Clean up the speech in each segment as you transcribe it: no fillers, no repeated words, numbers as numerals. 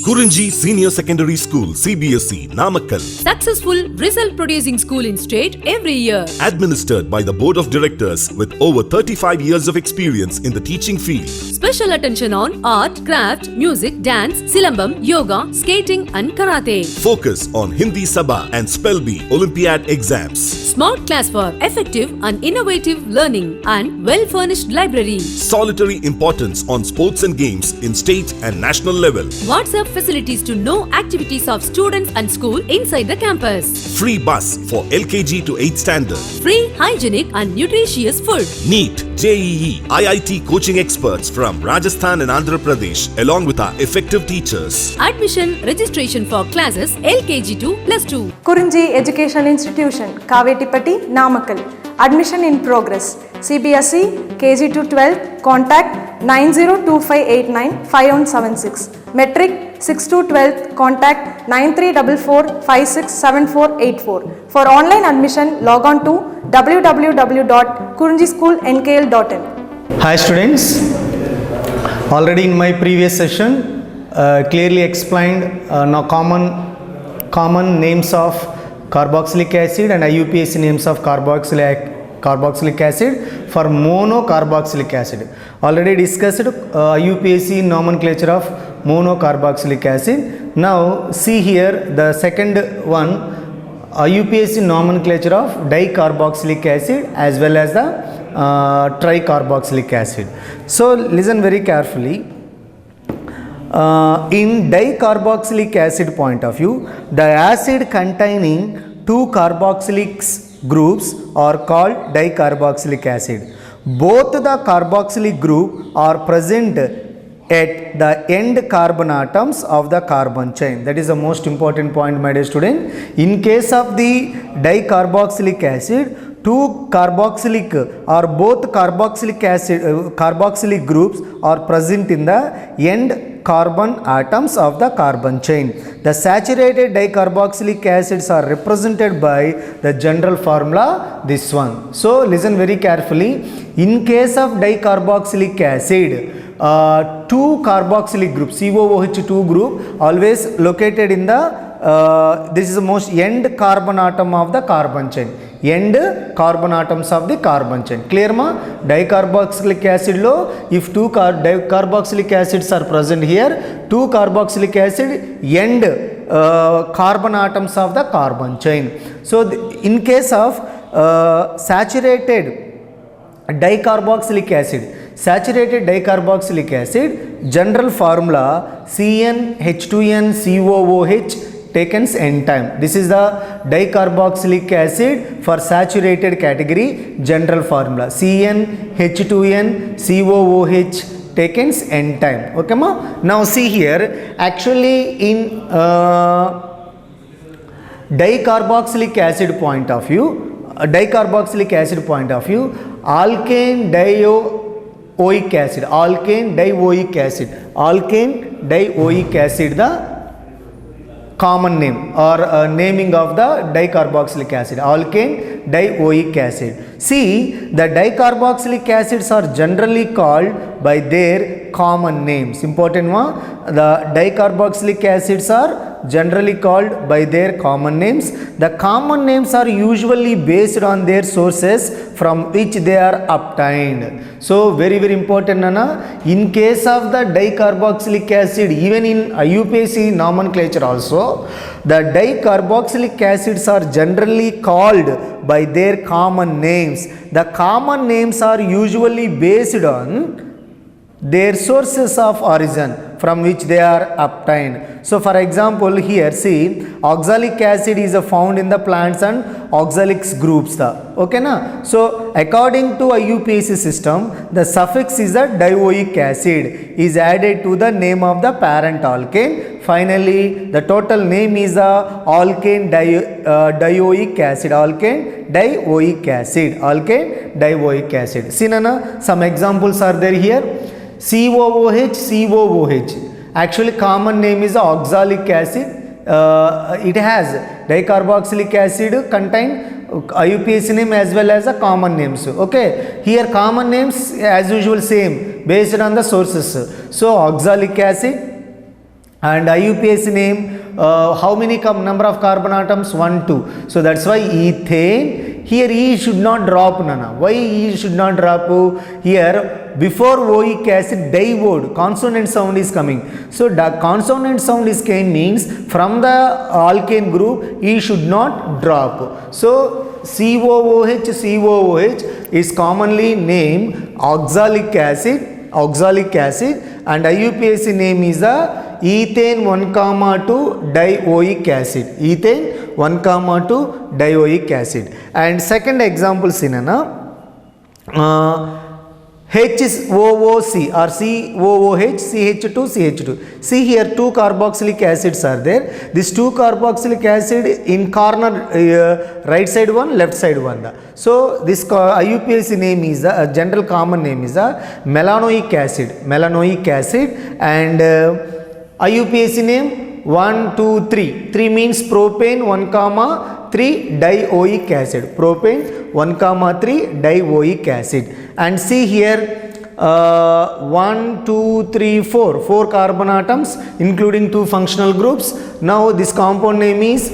Kurinji Senior Secondary School, CBSE, Namakkal. Successful result producing school in state every year. Administered by the Board of Directors with over 35 years of experience in the teaching field. Special attention on art, craft, music, dance, silambam, yoga, skating and karate. Focus on Hindi Sabha and Spell Bee Olympiad exams. Smart class for effective and innovative learning and well-furnished library. Solitary importance on sports and games in state and national level. WhatsApp facilities to know activities of students and school inside the campus. Free bus for LKG to 8th standard. Free, hygienic and nutritious food. NEET, JEE, IIT coaching experts from Rajasthan and Andhra Pradesh along with our effective teachers. Admission registration for classes LKG to +2. Kurinji Educational Institution, Kavetipatti, Namakkal. Admission in progress. CBSE, KG to 12, contact 9025895176. Metric 6 to 12, contact 9344567484. For online admission, log on to www.kurinjischoolnkl.in. Hi students, already in my previous session clearly explained now common names of carboxylic acid and IUPAC names of carboxylic acid for monocarboxylic acid. Already discussed IUPAC nomenclature of monocarboxylic acid. Now see here the second one, IUPAC nomenclature of dicarboxylic acid as well as the tricarboxylic acid. So listen very carefully. In dicarboxylic acid point of view, the acid containing two carboxylic groups are called dicarboxylic acid. Both the carboxylic group are present at the end carbon atoms of the carbon chain. That is the most important point, my dear student. In case of the dicarboxylic acid, two carboxylic or both carboxylic groups are present in the end carbon atoms of the carbon chain. The saturated dicarboxylic acids are represented by the general formula, this one. So listen very carefully. In case of dicarboxylic acid, two carboxylic group, COOH2 group, always located in the this is the most end carbon atom of the carbon chain. End carbon atoms of the carbon chain. Clear ma? Dicarboxylic acid lo, if two carboxylic acids are present here, two carboxylic acid end carbon atoms of the carbon chain. So in case of saturated dicarboxylic acid, general formula CnH2nCOOH taken n time. This is the dicarboxylic acid for saturated category, general formula CnH2nCOOH taken n time. Okay ma? Now see here, actually in dicarboxylic acid point of view, alkane dioic acid, the common name or naming of the dicarboxylic acid, alkane dioic acid. See, the dicarboxylic acids are generally called by their common names. Important one, the dicarboxylic acids are generally called by their common names. The common names are usually based on their sources from which they are obtained. So very important Nana. In case of the dicarboxylic acid, even in IUPAC nomenclature also, the dicarboxylic acids are generally called by their common names. The common names are usually based on their sources of origin from which they are obtained. So for example here see, oxalic acid is found in the plants and oxalic groups. Okay na? So according to IUPAC system, the suffix is a dioic acid is added to the name of the parent alkane. Finally the total name is alkane dioic acid. See Nana, some examples are there here. COOH. Actually common name is oxalic acid. It has dicarboxylic acid contain IUPAC name as well as the common names. Okay, here common names as usual same based on the sources. So oxalic acid, and IUPAC name, how many number of carbon atoms? 1, 2. So that's why ethane. Here E should not drop, Nana. Why E should not drop? Here before oic acid diode consonant sound is coming. So the consonant sound is came means from the alkane group E should not drop. So COOH is commonly named oxalic acid, and IUPAC name is a ethane 1,2 dioic acid. Ethane 1,2 dioic acid. And second example sinana HOOC or COOH, CH2. See here two carboxylic acids are there. This two carboxylic acid in corner right side one, left side one. So this IUPAC name is a general common name is a melanoic acid. And IUPAC name 1, 2, 3. 3 means propane 1,3 dioic acid. Propane 1,3 dioic acid. And see here 1, 2, 3, 4. 4 carbon atoms including 2 functional groups. Now this compound name is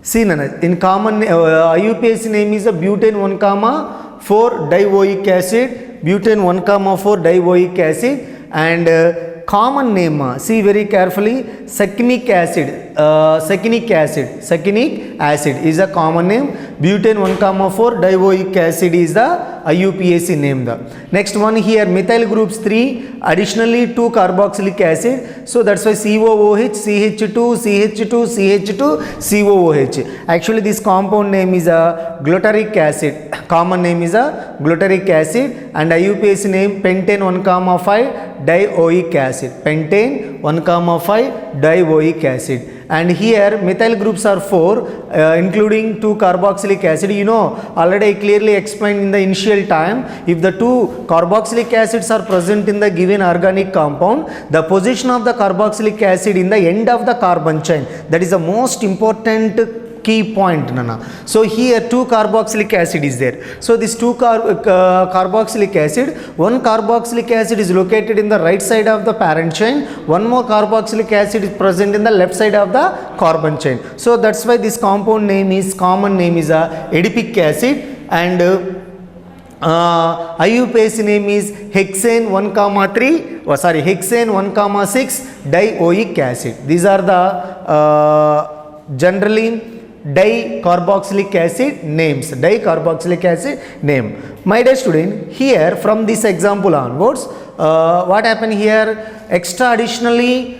see in common IUPAC name is a butane 1,4 dioic acid. Butane 1,4 dioic acid. And common name, see very carefully, succinic acid is a common name. Butane 1,4 dioic acid is the IUPAC name. Next one here, methyl groups 3, additionally 2 carboxylic acid. So that's why COOH, CH2, COOH. Actually this compound name is a glutaric acid. Common name is a glutaric acid, and IUPAC name pentane 1,5 dioic acid. Pentane 1,5 dioic acid. And here methyl groups are 4 including 2 carboxylic acid. You know, already I clearly explained in the initial time, if the 2 carboxylic acids are present in the given organic compound, the position of the carboxylic acid in the end of the carbon chain, that is the most important key point, Nana. So here 2 carboxylic acid is there. So this 2 carboxylic acid, 1 carboxylic acid is located in the right side of the parent chain, 1 more carboxylic acid is present in the left side of the carbon chain. So that's why this compound name is, common name is a adipic acid, and IUPAC name is hexane 1,6 dioic acid. These are the generally dicarboxylic acid names. My dear student, here from this example onwards, what happened here? Extra additionally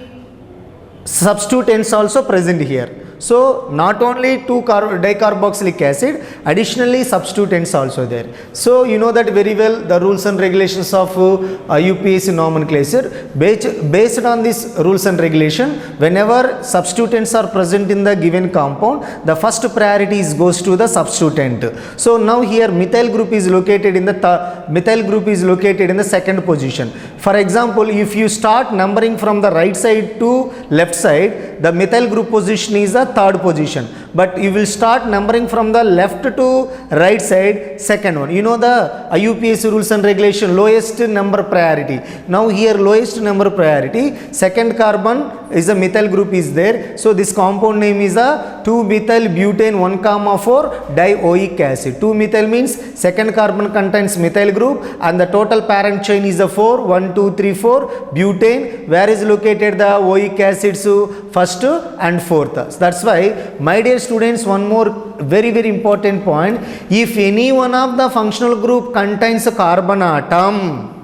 substituents also present here. So not only 2 dicarboxylic acid, additionally substituents also there. So you know that very well, the rules and regulations of IUPAC nomenclature. Based on this rules and regulation, whenever substituents are present in the given compound, the first priority goes to the substituent. So now here methyl group is located in the second position. For example, if you start numbering from the right side to left side, the methyl group position is the third position, but you will start numbering from the left to right side, second one. You know the IUPAC rules and regulation, lowest number priority. Now here lowest number priority, second carbon is a methyl group is there. So this compound name is a 2-methyl butane 1,4 dioic acid. 2-methyl means second carbon contains methyl group, and the total parent chain is a 4, 1, 2, 3, 4 butane. Where is located the oic acids? First and fourth. So that's why, my dear students, one more very important point. If any one of the functional group contains a carbon atom,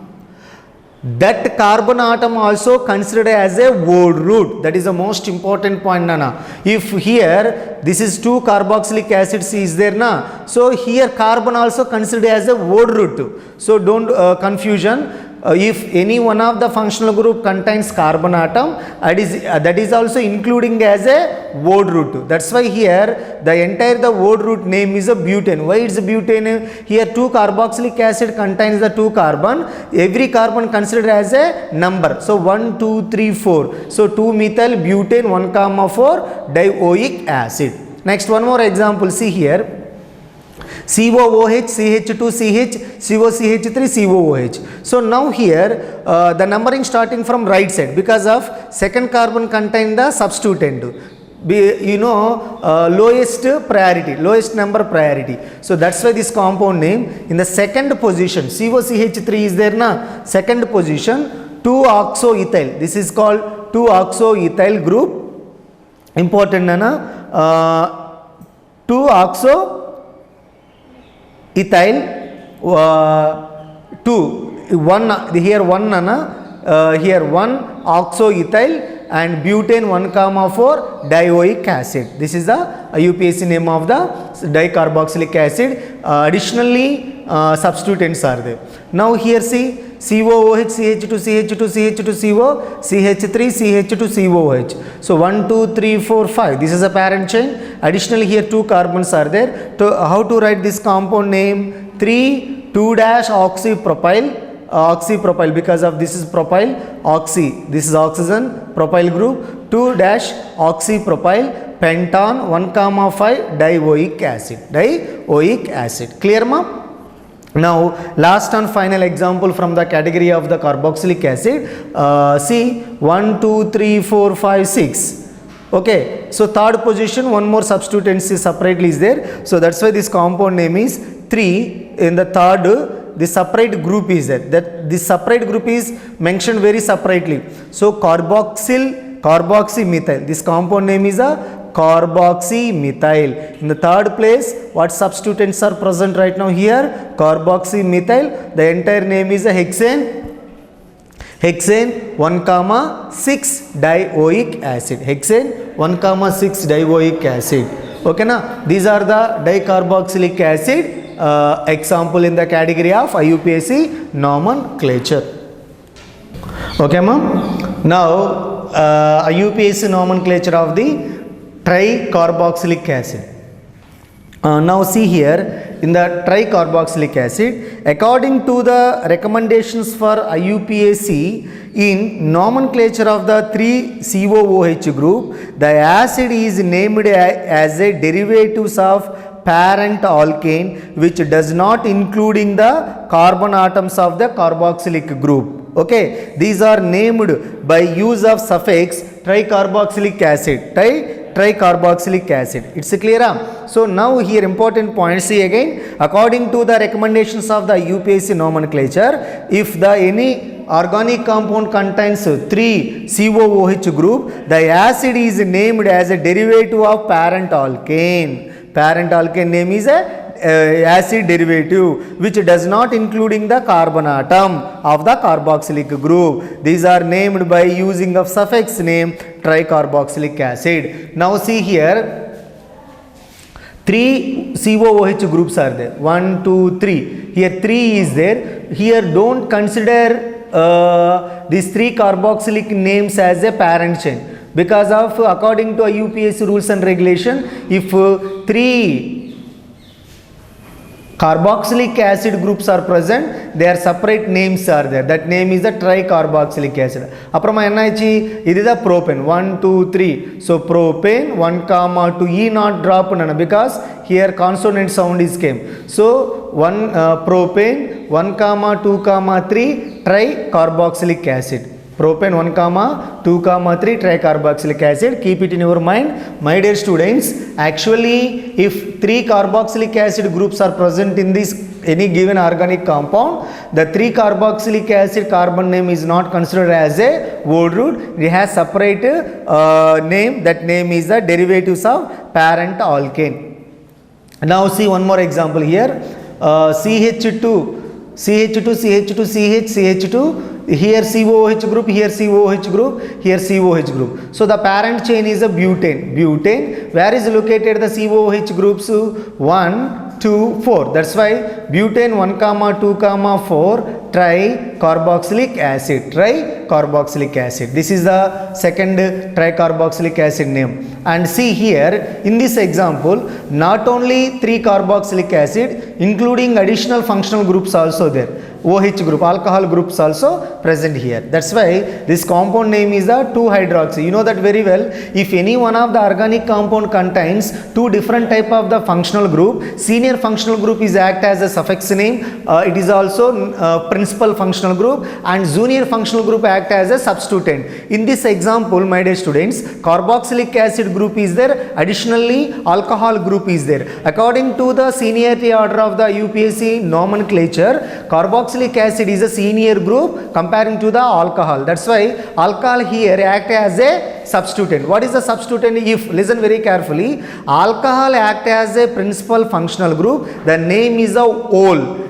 that carbon atom also considered as a word root. That is the most important point, Nana. If here this is 2 carboxylic acids is there, na, so here carbon also considered as a word root. So don't confusion. If any one of the functional group contains carbon atom, that is also including as a word root. That's why here the word root name is a butane. Why it's a butane? Here 2 carboxylic acid contains the 2 carbon. Every carbon considered as a number. So 1, 2, 3, 4. So 2-methyl butane 1,4 dioic acid. Next one more example. See here. COOH, CH2CH, COCH3, COOH. So now here the numbering starting from right side because of second carbon contain the substituent. Lowest priority, lowest number priority. So that's why this compound name in the second position, COCH3 is there na, second position, 2-oxoethyl. This is called 2-oxoethyl group. Important na, 2-oxoethyl 2, 1 here 1 nana, here 1 oxoethyl and butane 1,4 dioic acid. This is the IUPAC name of the dicarboxylic acid. Additionally substituents are there. Now here see COOH, CH2, CH2, CH2, CO, CH3, CH2, COH. So 1, 2, 3, 4, 5. This is a parent chain. Additionally here 2 carbons are there. So how to write this compound name? 3,2-oxypropyl. Oxypropyl, because of this is propyl, oxy, this is oxygen, propyl group, 2-oxypropyl pentan 1,5 dioic acid. Clear ma? Now last and final example from the category of the carboxylic acid. See 1, 2, 3, 4, 5, 6. Okay, so third position one more substituent separately is there. So that's why this compound name is 3 in the third. The separate group is there. That this separate group is mentioned very separately. So carboxymethyl. This compound name is a carboxymethyl. In the third place, what substituents are present right now here? Carboxymethyl. The entire name is a hexane 1,6 dioic acid. Hexane 1,6 dioic acid. Okay na? These are the dicarboxylic acid. Example in the category of IUPAC nomenclature. Okay ma'am. Now IUPAC nomenclature of the tricarboxylic acid. Now see here in the tricarboxylic acid, according to the recommendations for IUPAC in nomenclature of the 3-COOH group, the acid is named as a derivatives of parent alkane which does not including the carbon atoms of the carboxylic group. Okay, these are named by use of suffix tricarboxylic acid. Tricarboxylic acid. It's clear? So now here important point, see again, according to the recommendations of the IUPAC nomenclature, if the any organic compound contains 3-COOH group, the acid is named as a derivative of parent alkane. Parent alkane name is a acid derivative which does not including the carbon atom of the carboxylic group. These are named by using of suffix name tricarboxylic acid. Now see here 3 COOH groups are there. 1, 2, 3. Here 3 is there. Here don't consider these 3 carboxylic names as a parent chain. Because of according to IUPAC rules and regulation, if 3 carboxylic acid groups are present, their separate names are there. That name is the tricarboxylic acid. Aprama NiH, this is the propane 1, 2, 3. So propane 1, 2 E not drop nana because here consonant sound is came. So 1 propane 1, 2, 3 tricarboxylic acid. Propane 1, 2, 3 tricarboxylic acid. Keep it in your mind, my dear students. Actually, if 3 carboxylic acid groups are present in this any given organic compound, the 3 carboxylic acid carbon name is not considered as a word root. It has separate name. That name is the derivatives of parent alkane. Now see one more example here. CH2, CH2. Here COOH group, here COOH group, here COOH group. So the parent chain is a butane. Where is located the COOH groups? 1, 2, 4. That's why butane 1, 2, 4 tricarboxylic acid. This is the second tricarboxylic acid name. And see here in this example, not only 3 carboxylic acid, including additional functional groups also there. OH group, alcohol groups also present here. That's why this compound name is the 2-hydroxy. You know that very well. If any one of the organic compound contains two different type of the functional group, senior functional group is act as a suffix name. It is also principal functional group, and junior functional group act as a substituent. In this example, my dear students, carboxylic acid group is there. Additionally, alcohol group is there. According to the seniority order of the UPSC nomenclature, carboxylic acid is a senior group comparing to the alcohol. That's why alcohol here act as a substituent. What is the substituent? If, listen very carefully, alcohol act as a principal functional group, the name is a ol.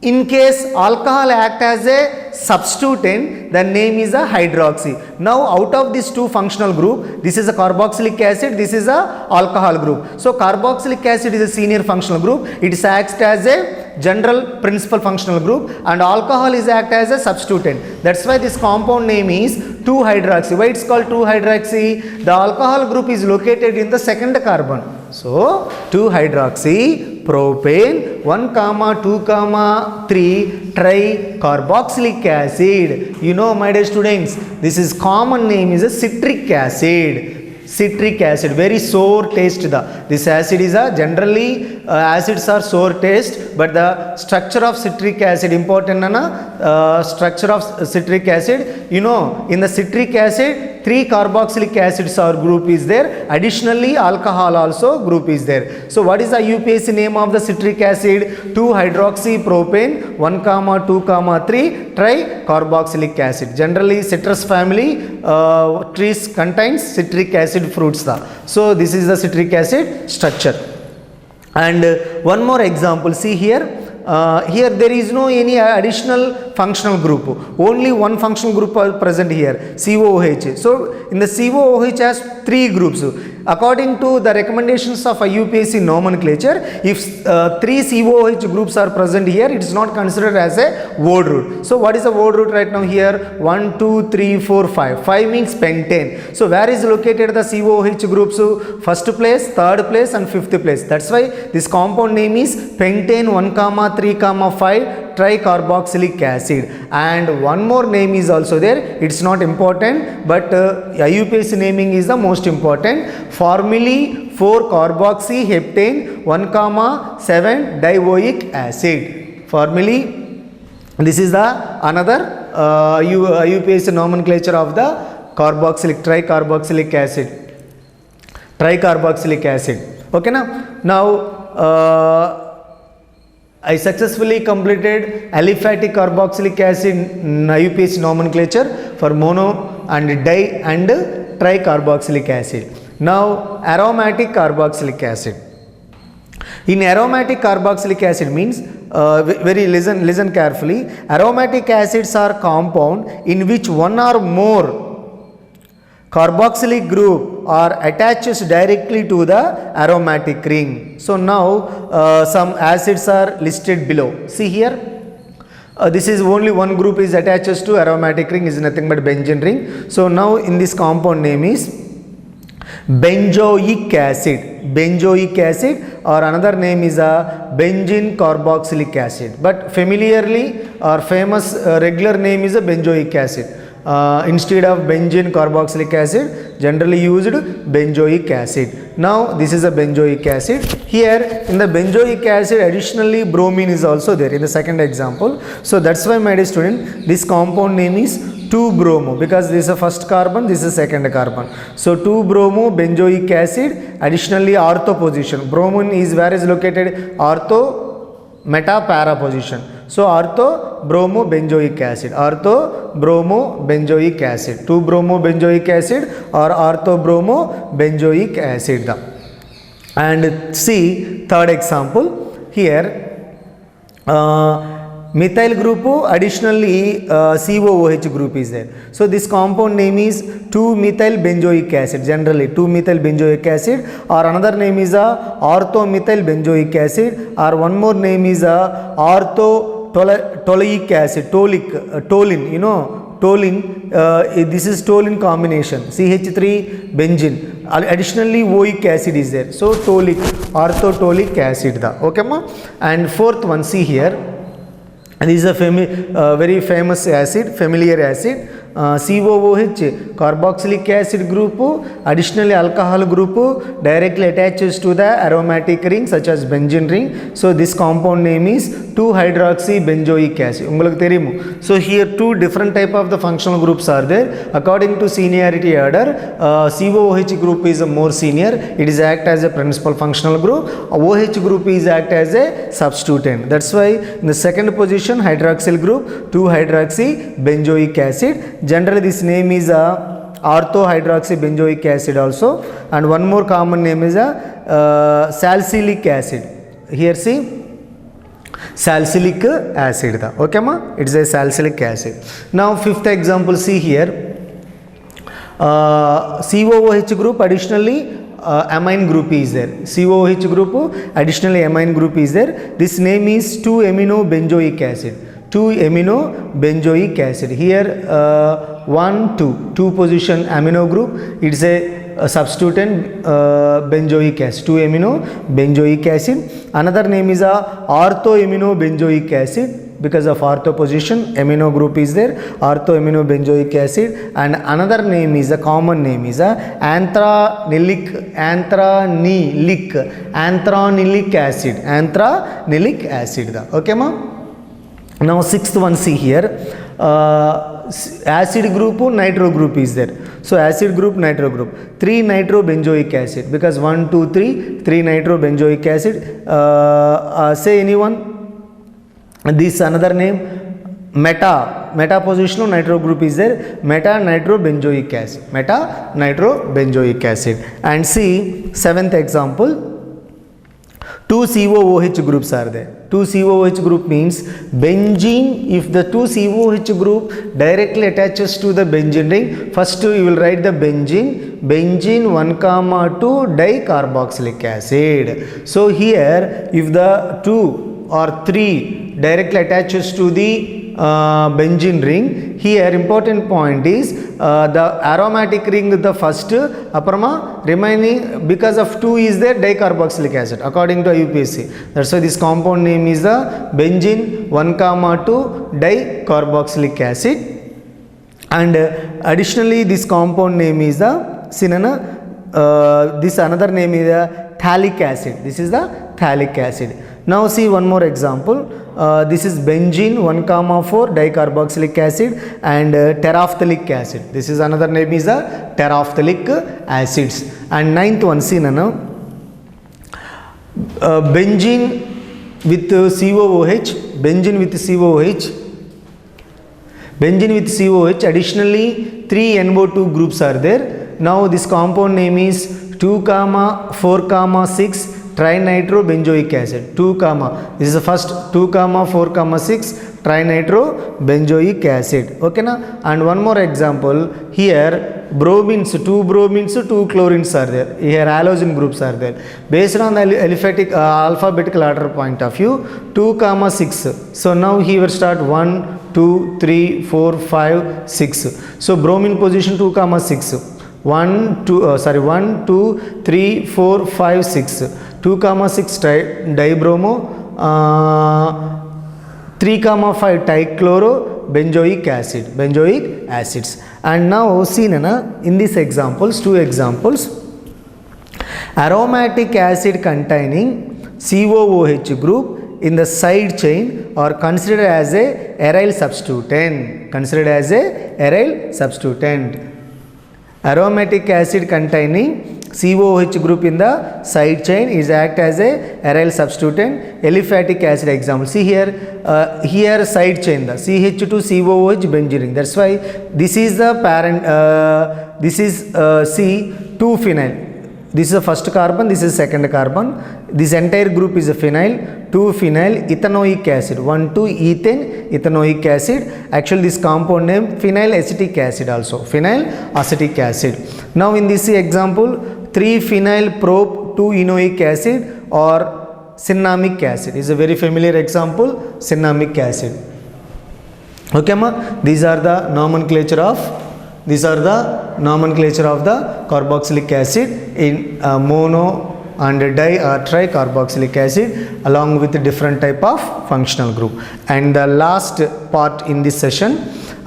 In case alcohol act as a substituent, the name is a hydroxy. Now out of these two functional group, this is a carboxylic acid, this is a alcohol group. So carboxylic acid is a senior functional group. It acts as a general principal functional group, and alcohol is act as a substituent. That's why this compound name is 2-hydroxy. Why it's called 2-hydroxy? The alcohol group is located in the second carbon. So 2-hydroxy propane 1,2,3 tricarboxylic acid. You know, my dear students, this is common name is a citric acid. Citric acid, very sour taste. This acid is a generally acids are sour taste, but the structure of citric acid important structure of citric acid. You know, in the citric acid 3 carboxylic acids or group is there. Additionally, alcohol also group is there. So what is the UPSC name of the citric acid? 2-hydroxy propane 1,2,3 tricarboxylic acid. Generally citrus family trees contains citric acid fruits. So this is the citric acid structure. And one more example, see here. Here there is no any additional functional group, only one functional group are present here, COOH. So in the COOH has 3 groups. According to the recommendations of a UPSC nomenclature, if 3 COOH groups are present here, it is not considered as a word root. So what is the word root right now here? 1, 2, 3, 4, 5. 5 means pentane. So where is located the COOH groups? First place, third place and fifth place. That's why this compound name is pentane 1,3,5 tricarboxylic acid. And one more name is also there. It's not important, but IUPAC naming is the most important. Formally 4-carboxyheptane 1,7 dioic acid. Formally, this is the another IUPAC nomenclature of the tricarboxylic acid. Tricarboxylic acid. Okay now I successfully completed aliphatic carboxylic acid IUPAC nomenclature for mono and di and tricarboxylic acid. Now aromatic carboxylic acid. In aromatic carboxylic acid means listen carefully. Aromatic acids are compound in which one or more carboxylic group are attached directly to the aromatic ring. So now some acids are listed below. See here. This is only one group is attached to aromatic ring, is nothing but benzene ring. So now in this compound name is benzoic acid. Benzoic acid, or another name is a benzene carboxylic acid. But familiarly or famous regular name is a benzoic acid. Instead of benzene carboxylic acid, generally used benzoic acid. Now this is a benzoic acid. Here in the benzoic acid additionally bromine is also there in the second example. So that's why, my dear student, this compound name is 2-bromo, because this is the first carbon, this is second carbon. So 2-bromo benzoic acid. Additionally ortho position. Bromine is where is located? Ortho meta para position. So ortho bromo benzoic acid. Ortho bromo benzoic acid. 2-bromo benzoic acid or ortho bromo benzoic acid. And see third example here. Methyl group, additionally COOH group is there. So this compound name is 2-methyl benzoic acid. Generally 2-methyl benzoic acid, or another name is a orthomethyl benzoic acid, or one more name is a orthotolic acid. Toluene, you know, toluene. This is toluene combination, CH3 benzene. Additionally oic acid is there. So orthotolic acid. Okay ma? And fourth one, see here. This is a very famous acid, familiar acid. COOH, carboxylic acid group, additionally alcohol group directly attaches to the aromatic ring such as benzene ring. So this compound name is 2-hydroxybenzoic acid. So here two different type of the functional groups are there. According to seniority order, COOH group is a more senior. It is act as a principal functional group. OH group is act as a substituent. That's why in the second position hydroxyl group 2-hydroxybenzoic acid. Generally this name is ortho-hydroxybenzoic acid also, and one more common name is salicylic acid. Here see salicylic acid, okay ma, it is a salicylic acid. Now fifth example, see here, COOH group additionally amine group is there. COOH group additionally amine group is there. This name is 2-amino-benzoic acid. 2-amino-benzoic acid. Here 2 position amino group, it's a substituent benzoic acid, 2-amino-benzoic acid. Another name is ortho-amino-benzoic acid, because of ortho position amino group is there, ortho-amino-benzoic acid. And another name is a common name is antranilic acid, okay ma. Now sixth one, see here, acid group, nitro group is there. So acid group, nitro group, 3-nitrobenzoic acid, because 1, 2, 3, 3-nitrobenzoic acid. Say anyone, this another name, meta positional nitro group is there, meta-nitrobenzoic acid. And see seventh example, 2 COOH groups are there. 2 COOH group means benzene. If the 2 COOH group directly attaches to the benzene ring, first you will write the benzene 1,2 dicarboxylic acid. So here if the 2 or 3 directly attaches to the benzene ring, here important point is the aromatic ring the first, aparma remaining because of 2 is there dicarboxylic acid according to IUPAC. That's why this compound name is the benzene 1,2 dicarboxylic acid. And additionally this compound name is the this another name is the phthalic acid. This is the phthalic acid. Now see one more example. This is benzene 1,4 dicarboxylic acid and terephthalic acid. This is another name is the terephthalic acids. And ninth one, see now, benzene with COOH, additionally 3 NO2 groups are there. Now this compound name is 2,4,6 trinitrobenzoic acid. This is the first 2,4,6 trinitrobenzoic acid. Okay na? And one more example, here bromines, 2 bromines, 2 chlorines are there. Here halogen groups are there. Based on the alphabetical order point of view, 2,6. So now here start 1, 2, 3, 4, 5, 6. So bromine position 2,6. 1, 2, 3, 4, 5, 6. 2,6 dibromo, 3,5 trichlorobenzoic acids. And now see in these examples, 2 examples, aromatic acid containing COOH group in the side chain are considered as a aryl substituent. Aromatic acid containing COOH group in the side chain is act as a aryl substituent. Aliphatic acid example. See here, here side chain the CH2COOH benzene ring. That's why this is the parent. This is C2-phenyl. This is the first carbon. This is second carbon. This entire group is a phenyl. 2-phenyl ethanoic acid. 1,2-ethane ethanoic acid. Actually, this compound name phenyl acetic acid also. Phenyl acetic acid. Now in this example, 3-phenyl prop 2-enoic acid or cinnamic acid is a very familiar example. Cinnamic acid. Okay ma? These are the nomenclature of the carboxylic acid in mono and di or tricarboxylic acid along with different type of functional group. And the last part in this session,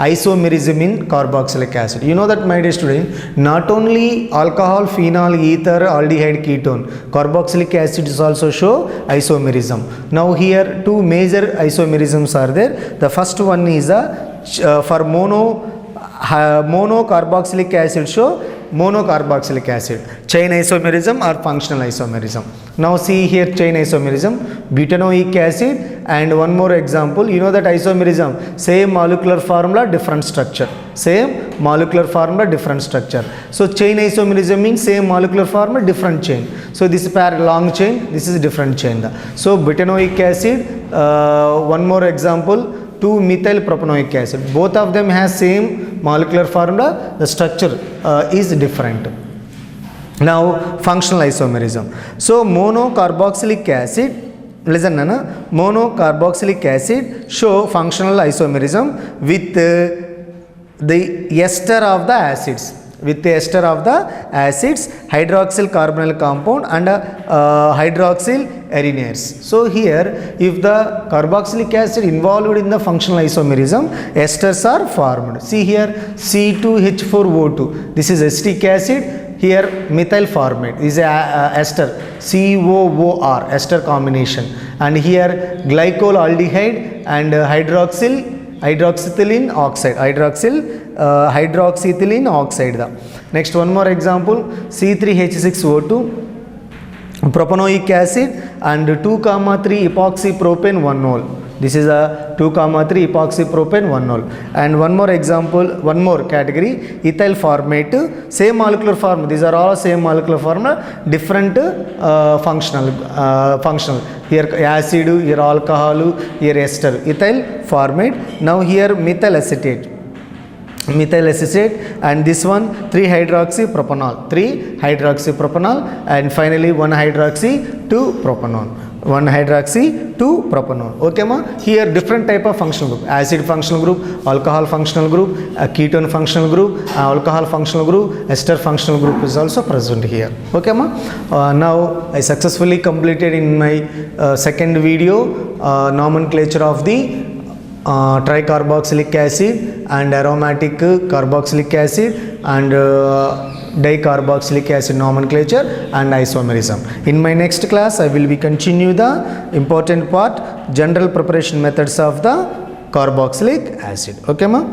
isomerism in carboxylic acid. You know that, my dear student, not only alcohol, phenol, ether, aldehyde, ketone, carboxylic acids also show isomerism. Now here two major isomerisms are there. The first one is for mono carboxylic acid show monocarboxylic acid, chain isomerism or functional isomerism. Now see here chain isomerism, butanoic acid, and one more example. You know that isomerism, same molecular formula, different structure. Same molecular formula, different structure. So chain isomerism means same molecular formula, different chain. So this is long chain, this is different chain. So butanoic acid, one more example, 2-methyl propanoic acid. Both of them has same molecular formula, the structure is different. Now functional isomerism. So monocarboxylic acid, listen Nana, monocarboxylic acid show functional isomerism with the ester of the acids. With the ester of the acids, hydroxyl carbonyl compound and hydroxyl arenates. So here, if the carboxylic acid involved in the functional isomerism, esters are formed. See here, C2H4O2. This is acetic acid. Here methyl formate is ester, COOR, ester combination. And here glycol aldehyde and hydroxyethylene oxide, hydroxyethylene oxide. Next one more example, C3H6O2, propanoic acid and 2,3 epoxy propane 1-ol. This is a 2,3 epoxy propane 1-ol. And one more example, one more category, ethyl formate, same molecular formula. These are all same molecular formula, different functional. Here acid, here alcohol, here ester, ethyl formate. Now here methyl acetate, and this one 3-hydroxypropanol, and finally 1-hydroxy-2-propanol. 1-hydroxy-2-propanol. Okay ma? Here different type of functional group, acid functional group, alcohol functional group, ketone functional group, alcohol functional group, ester functional group is also present here. Okay ma? Now I successfully completed in my second video nomenclature of the tricarboxylic acid and aromatic carboxylic acid and dicarboxylic acid nomenclature and isomerism. In my next class, I will be continue the important part, general preparation methods of the carboxylic acid. Okay ma?